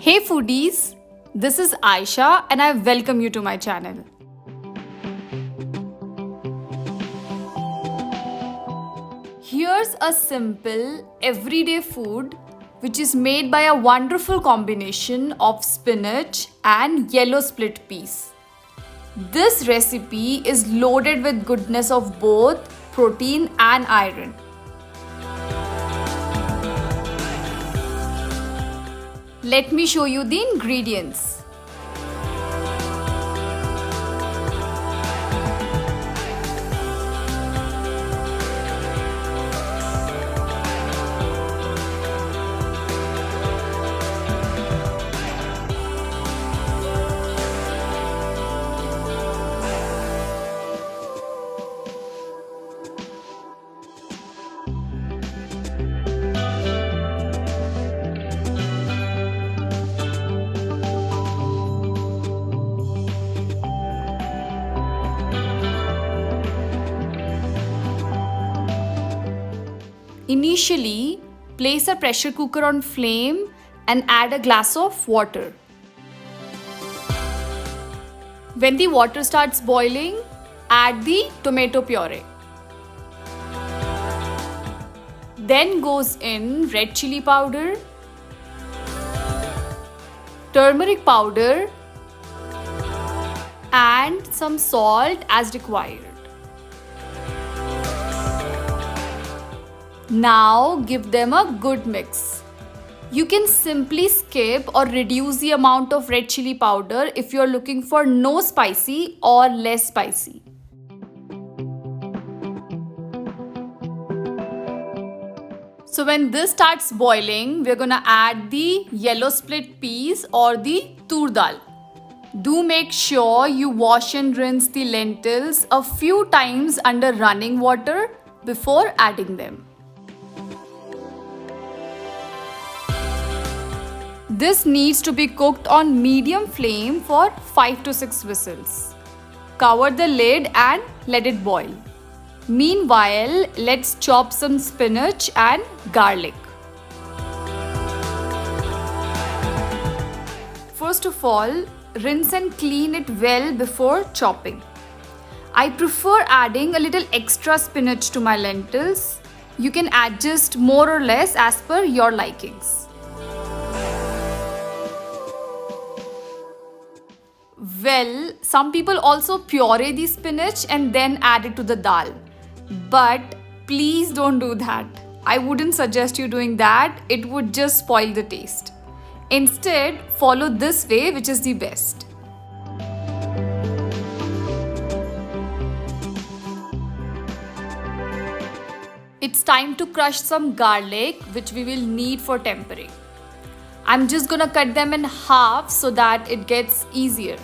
Hey foodies, this is Aisha and I welcome you to my channel. Here's a simple everyday food which is made by a wonderful combination of spinach and yellow split peas. This recipe is loaded with goodness of both protein and iron. Let me show you the ingredients. Initially, place a pressure cooker on flame and add a glass of water. When the water starts boiling, add the tomato puree. Then goes in red chili powder, turmeric powder, and some salt as required. Now give them a good mix. You can simply skip or reduce the amount of red chili powder if you're looking for no spicy or less spicy. So when this starts boiling, we're gonna add the yellow split peas or the tur dal. Do make sure you wash and rinse the lentils a few times under running water before adding them. This needs to be cooked on medium flame for 5 to 6 whistles. Cover the lid and let it boil. Meanwhile, let's chop some spinach and garlic. First of all, rinse and clean it well before chopping. I prefer adding a little extra spinach to my lentils. You can adjust more or less as per your likings. Well, some people also puree the spinach and then add it to the dal. But please don't do that. I wouldn't suggest you doing that. It would just spoil the taste. Instead, follow this way, which is the best. It's time to crush some garlic, which we will need for tempering. I'm just gonna cut them in half so that it gets easier.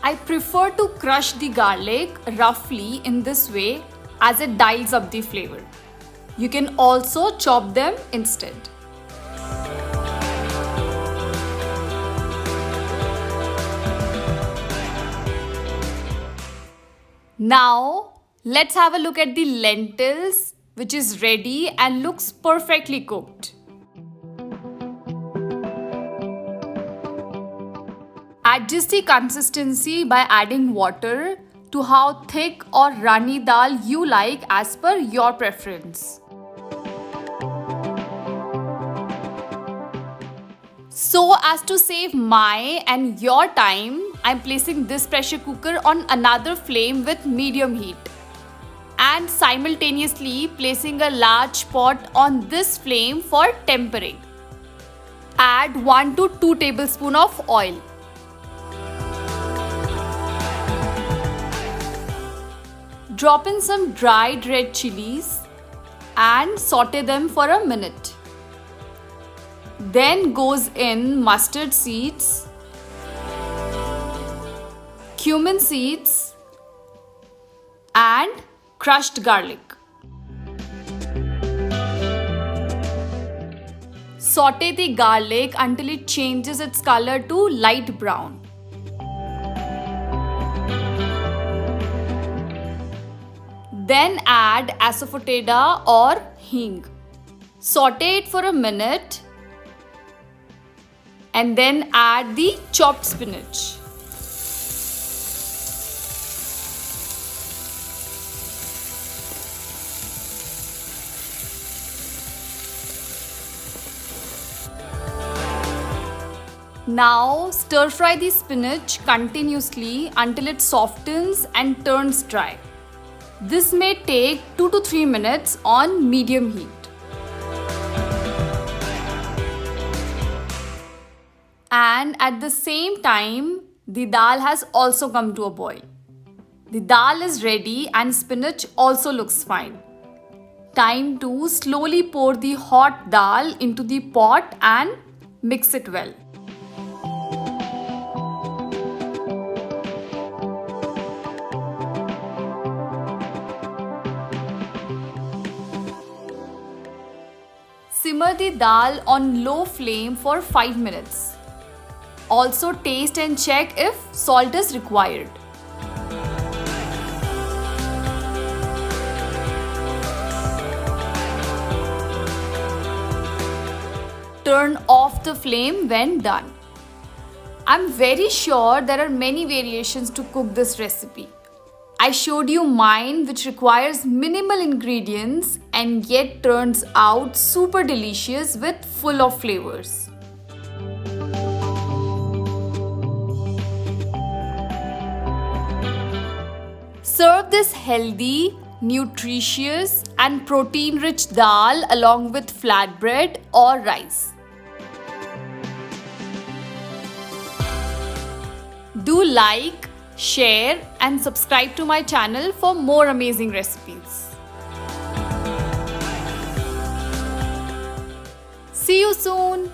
I prefer to crush the garlic roughly in this way as it dials up the flavor. You can also chop them instead. Now, let's have a look at the lentils, which is ready and looks perfectly cooked. Adjust the consistency by adding water to how thick or runny dal you like as per your preference. So as to save my and your time, I'm placing this pressure cooker on another flame with medium heat and simultaneously placing a large pot on this flame for tempering. Add 1 to 2 tablespoons of oil. Drop in some dried red chilies and saute them for a minute. Then goes in mustard seeds, cumin seeds, and crushed garlic. Saute the garlic until it changes its color to light brown. Then add asafoetida or hing. Saute it for a minute and then add the chopped spinach. Now stir fry the spinach continuously until it softens and turns dry. This may take 2 to 3 minutes on medium heat. And at the same time, the dal has also come to a boil. The dal is ready and spinach also looks fine. Time to slowly pour the hot dal into the pot and mix it well. Simmer the dal on low flame for 5 minutes. Also taste and check if salt is required. Turn off the flame when done. I'm very sure there are many variations to cook this recipe. I showed you mine, which requires minimal ingredients and yet turns out super delicious with full of flavors. Serve this healthy, nutritious and protein-rich dal along with flatbread or rice. Do like, share and subscribe to my channel for more amazing recipes. See you soon.